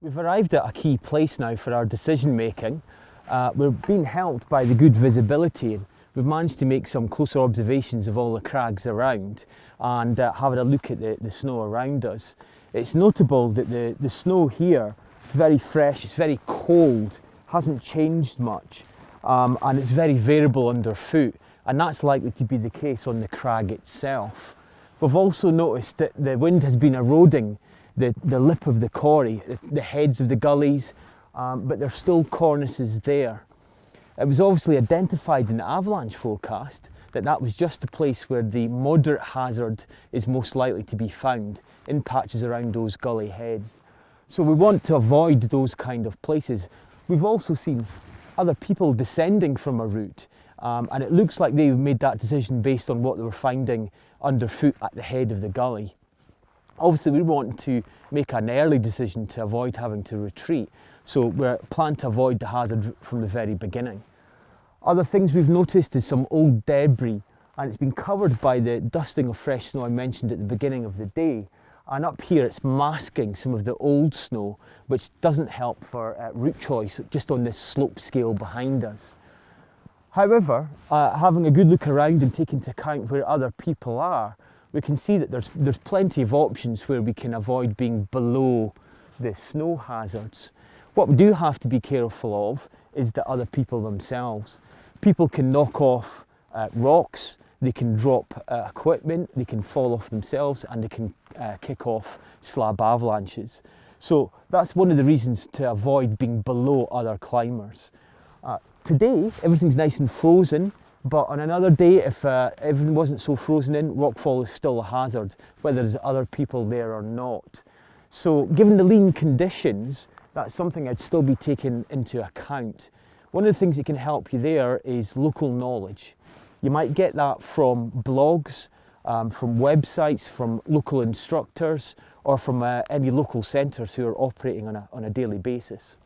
We've arrived at a key place now for our decision making. We're being helped by the good visibility, and we've managed to make some closer observations of all the crags around and having a look at the snow around us. It's notable that the snow here is very fresh, it's very cold, hasn't changed much, and it's very variable underfoot, and that's likely to be the case on the crag itself. We've also noticed that the wind has been eroding the lip of the corrie, the heads of the gullies, but there's still cornices there. It was obviously identified in the avalanche forecast that was just the place where the moderate hazard is most likely to be found, in patches around those gully heads. So we want to avoid those kind of places. We've also seen other people descending from a route, and it looks like they made that decision based on what they were finding underfoot at the head of the gully. Obviously, we want to make an early decision to avoid having to retreat, so we're planning to avoid the hazard from the very beginning. Other things we've noticed is some old debris, and it's been covered by the dusting of fresh snow I mentioned at the beginning of the day. And up here it's masking some of the old snow, which doesn't help for route choice just on this slope scale behind us. However, having a good look around and taking into account where other people are, we can see that there's plenty of options where we can avoid being below the snow hazards. What we do have to be careful of is the other people themselves. People can knock off rocks, they can drop equipment, they can fall off themselves, and they can kick off slab avalanches. So that's one of the reasons to avoid being below other climbers. Today, everything's nice and frozen. But on another day, if everything wasn't so frozen in, rockfall is still a hazard, whether there's other people there or not. So given the lean conditions, that's something I'd still be taking into account. One of the things that can help you there is local knowledge. You might get that from blogs, from websites, from local instructors, or from any local centres who are operating on a daily basis.